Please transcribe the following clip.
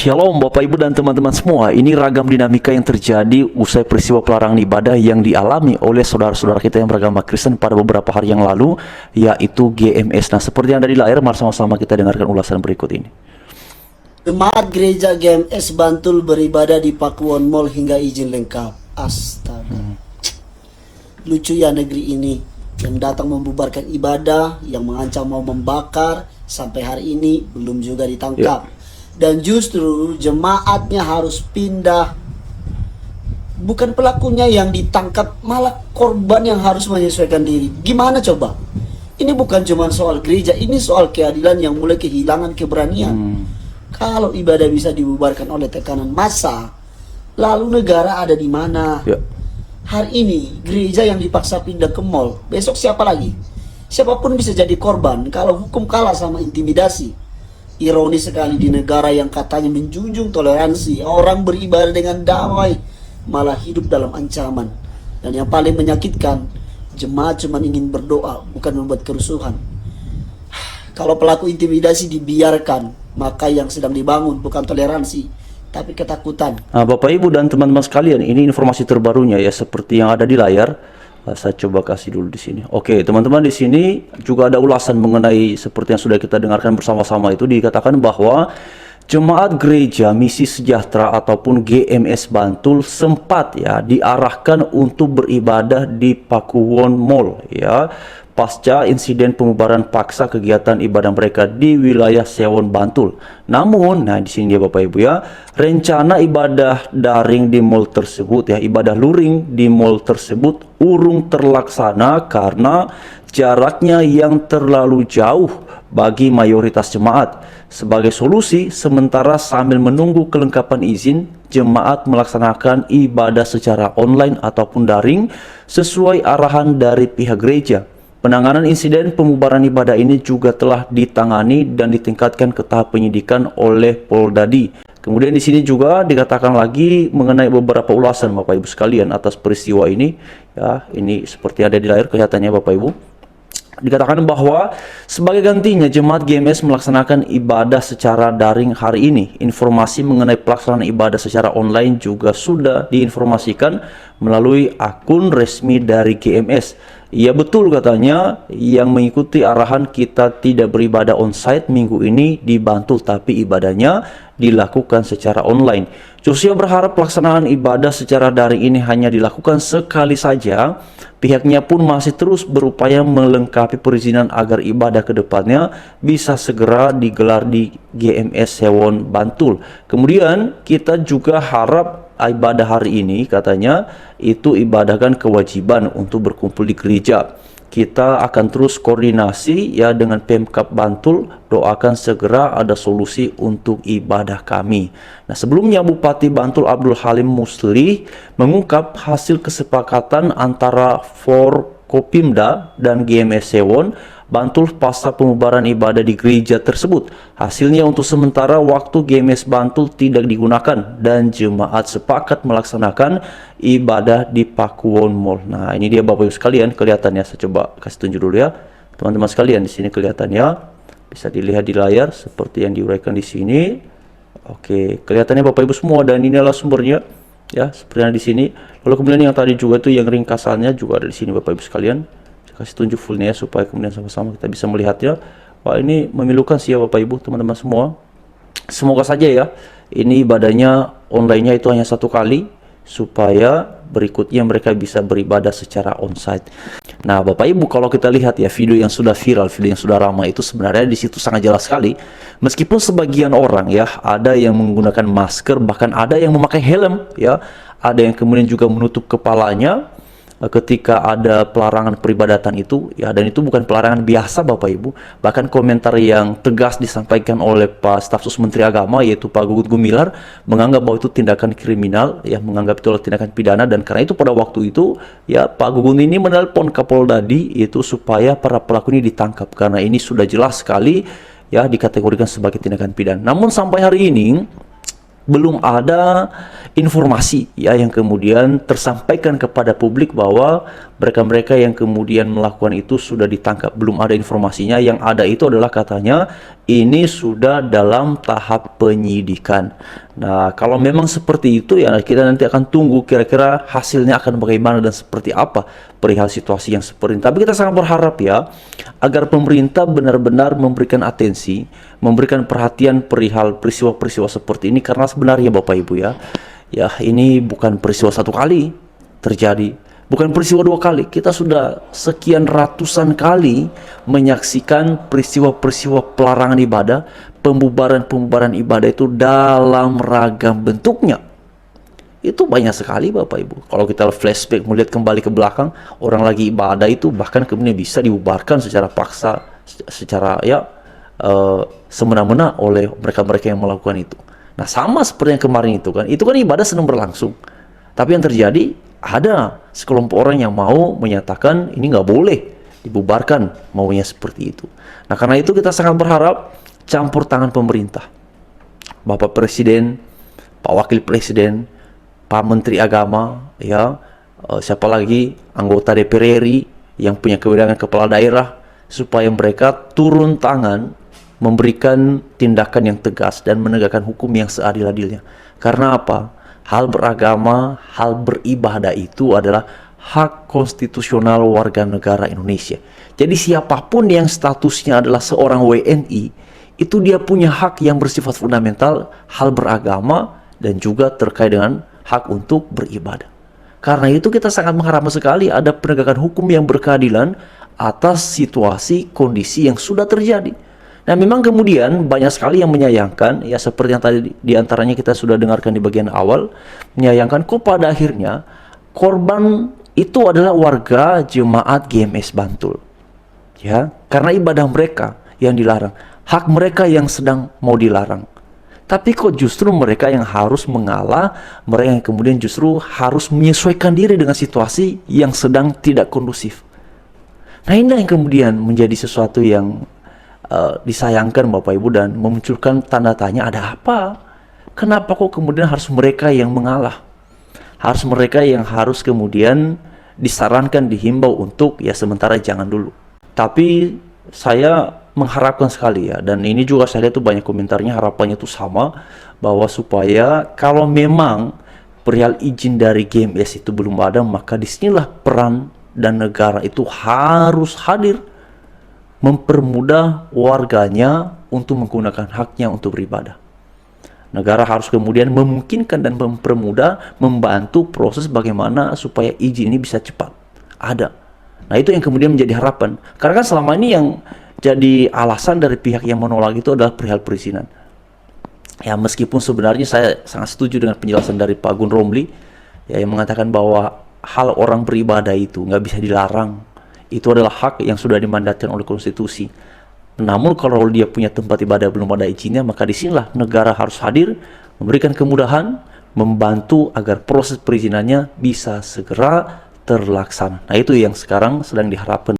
Shalom Bapak Ibu dan teman-teman semua. Ini ragam dinamika yang terjadi usai peristiwa pelarangan ibadah yang dialami oleh saudara-saudara kita yang beragama Kristen pada beberapa hari yang lalu, yaitu GMS. Nah, seperti yang ada di layar, mari sama-sama kita dengarkan ulasan berikut ini. Jemaat gereja GMS Bantul beribadah di Pakuwon Mall hingga izin lengkap. Astaga. Lucu ya negeri ini, yang datang membubarkan ibadah, yang mengancam mau membakar, sampai hari ini belum juga ditangkap. Dan justru jemaatnya harus pindah. Bukan pelakunya yang ditangkap, malah korban yang harus menyesuaikan diri. Gimana coba? Ini bukan cuma soal gereja, ini soal keadilan yang mulai kehilangan keberanian. Kalau ibadah bisa dibubarkan oleh tekanan massa, lalu negara ada di mana? Hari ini gereja yang dipaksa pindah ke mall, besok siapa lagi? Siapapun bisa jadi korban kalau hukum kalah sama intimidasi. Ironis sekali, di negara yang katanya menjunjung toleransi, orang beribadah dengan damai malah hidup dalam ancaman. Dan yang paling menyakitkan, jemaat cuma ingin berdoa, bukan membuat kerusuhan. Kalau pelaku intimidasi dibiarkan, maka yang sedang dibangun bukan toleransi, tapi ketakutan. Nah, Bapak Ibu dan teman-teman sekalian, ini informasi terbarunya ya, seperti yang ada di layar. Saya coba kasih dulu di sini. Oke, teman-teman, di sini juga ada ulasan mengenai seperti yang sudah kita dengarkan bersama-sama. Itu dikatakan bahwa Jemaat Gereja Misi Sejahtera ataupun GMS Bantul sempat ya diarahkan untuk beribadah di Pakuwon Mall ya, pasca insiden pembubaran paksa kegiatan ibadah mereka di wilayah Sewon Bantul. Namun, nah di sini dia Bapak Ibu ya, rencana ibadah daring di mall tersebut ya, ibadah luring di mall tersebut urung terlaksana karena jaraknya yang terlalu jauh bagi mayoritas jemaat. Sebagai solusi sementara sambil menunggu kelengkapan izin, jemaat melaksanakan ibadah secara online ataupun daring sesuai arahan dari pihak gereja. Penanganan insiden pembubaran ibadah ini juga telah ditangani dan ditingkatkan ke tahap penyidikan oleh Poldadi. Kemudian di sini juga dikatakan lagi mengenai beberapa ulasan Bapak Ibu sekalian atas peristiwa ini. Ya, ini seperti ada di layar kelihatannya Bapak Ibu. Dikatakan bahwa sebagai gantinya jemaat GMS melaksanakan ibadah secara daring hari ini. Informasi mengenai pelaksanaan ibadah secara online juga sudah diinformasikan melalui akun resmi dari GMS. Ya betul katanya, yang mengikuti arahan kita tidak beribadah onsite minggu ini di Bantul, tapi ibadahnya dilakukan secara online. Joshua berharap pelaksanaan ibadah secara daring ini hanya dilakukan sekali saja. Pihaknya pun masih terus berupaya melengkapi perizinan agar ibadah ke depannya bisa segera digelar di GMS Sewon Bantul. Kemudian kita juga harap ibadah hari ini katanya itu ibadahkan kewajiban untuk berkumpul di gereja. Kita akan terus koordinasi ya dengan Pemkab Bantul, doakan segera ada solusi untuk ibadah kami. Nah, sebelumnya Bupati Bantul Abdul Halim Muslih mengungkap hasil kesepakatan antara Forkopimda dan GMS Sewon Bantul pasca pembubaran ibadah di gereja tersebut. Hasilnya untuk sementara waktu GMS Bantul tidak digunakan dan jemaat sepakat melaksanakan ibadah di Pakuwon Mall. Nah, ini dia Bapak Ibu sekalian, kelihatannya saya coba kasih tunjuk dulu ya. Teman-teman sekalian, di sini kelihatannya bisa dilihat di layar seperti yang diuraikan di sini. Oke, kelihatannya Bapak Ibu semua, dan ini adalah sumbernya ya, seperti yang di sini. Lalu kemudian yang tadi juga itu yang ringkasannya juga ada di sini Bapak Ibu sekalian. Kasih tunjuk fullnya ya, supaya kemudian sama-sama kita bisa melihatnya. Wah, ini memilukan sih ya Bapak Ibu teman-teman semua. Semoga saja ya ini ibadahnya online-nya itu hanya satu kali, supaya berikutnya mereka bisa beribadah secara onsite. Nah Bapak Ibu, kalau kita lihat ya video yang sudah viral, video yang sudah ramai itu sebenarnya di situ sangat jelas sekali. Meskipun sebagian orang ya ada yang menggunakan masker, bahkan ada yang memakai helm ya, ada yang kemudian juga menutup kepalanya ketika ada pelarangan peribadatan itu ya, dan itu bukan pelarangan biasa Bapak Ibu. Bahkan komentar yang tegas disampaikan oleh Pak Staf Sus Menteri Agama, yaitu Pak Gugut Gumilar, menganggap bahwa itu tindakan kriminal ya, menganggap itu adalah tindakan pidana. Dan karena itu pada waktu itu ya Pak Gugun ini menelpon Kapoldadi itu supaya para pelaku ini ditangkap, karena ini sudah jelas sekali ya dikategorikan sebagai tindakan pidana. Namun sampai hari ini belum ada informasi ya yang kemudian tersampaikan kepada publik bahwa mereka-mereka yang kemudian melakukan itu sudah ditangkap. Belum ada informasinya. Yang ada itu adalah katanya ini sudah dalam tahap penyidikan. Nah, kalau memang seperti itu ya kita nanti akan tunggu kira-kira hasilnya akan bagaimana dan seperti apa perihal situasi yang seperti ini. Tapi kita sangat berharap ya agar pemerintah benar-benar memberikan atensi, memberikan perhatian perihal peristiwa-peristiwa seperti ini, karena sebenarnya Bapak Ibu ya ini bukan peristiwa satu kali terjadi, bukan peristiwa dua kali. Kita sudah sekian ratusan kali menyaksikan peristiwa-peristiwa pelarangan ibadah, pembubaran ibadah itu dalam ragam bentuknya. Itu banyak sekali Bapak Ibu. Kalau kita flashback melihat kembali ke belakang, orang lagi ibadah itu bahkan kemudian bisa dibubarkan secara paksa, secara semena-mena oleh mereka-mereka yang melakukan itu. Nah, sama seperti yang kemarin itu kan ibadah sedang berlangsung. Tapi yang terjadi, ada sekelompok orang yang mau menyatakan ini nggak boleh dibubarkan, maunya seperti itu. Nah, karena itu kita sangat berharap campur tangan pemerintah, Bapak Presiden, Pak Wakil Presiden, Pak Menteri Agama, siapa lagi, anggota DPR RI yang punya kewenangan kepala daerah, supaya mereka turun tangan memberikan tindakan yang tegas dan menegakkan hukum yang seadil-adilnya. Karena apa? Hal beragama, hal beribadah itu adalah hak konstitusional warga negara Indonesia. Jadi siapapun yang statusnya adalah seorang WNI, itu dia punya hak yang bersifat fundamental, hal beragama dan juga terkait dengan hak untuk beribadah. Karena itu kita sangat mengharapkan sekali ada penegakan hukum yang berkeadilan atas situasi kondisi yang sudah terjadi. Nah, memang kemudian banyak sekali yang menyayangkan, ya seperti yang tadi diantaranya kita sudah dengarkan di bagian awal, menyayangkan kok pada akhirnya korban itu adalah warga jemaat GMS Bantul. Ya, karena ibadah mereka yang dilarang, hak mereka yang sedang mau dilarang. Tapi kok justru mereka yang harus mengalah, mereka yang kemudian justru harus menyesuaikan diri dengan situasi yang sedang tidak kondusif. Nah, ini yang kemudian menjadi sesuatu yang disayangkan Bapak Ibu dan memunculkan tanda tanya, ada apa? Kenapa kok kemudian harus mereka yang mengalah? Harus mereka yang harus kemudian disarankan, dihimbau untuk ya sementara jangan dulu. Tapi saya mengharapkan sekali ya, dan ini juga saya lihat tuh banyak komentarnya harapannya tuh sama, bahwa supaya kalau memang perihal izin dari GMS itu belum ada, maka disinilah peran dan negara itu harus hadir mempermudah warganya untuk menggunakan haknya untuk beribadah. Negara harus kemudian memungkinkan dan mempermudah, membantu proses bagaimana supaya izin ini bisa cepat ada. Nah, itu yang kemudian menjadi harapan. Karena kan selama ini yang jadi alasan dari pihak yang menolak itu adalah perihal perizinan. Ya, meskipun sebenarnya saya sangat setuju dengan penjelasan dari Pak Gun Romli ya, yang mengatakan bahwa hal orang beribadah itu nggak bisa dilarang. Itu adalah hak yang sudah dimandatkan oleh konstitusi. Namun kalau dia punya tempat ibadah belum ada izinnya, maka disinilah negara harus hadir, memberikan kemudahan, membantu agar proses perizinannya bisa segera terlaksana. Nah, itu yang sekarang sedang diharapkan.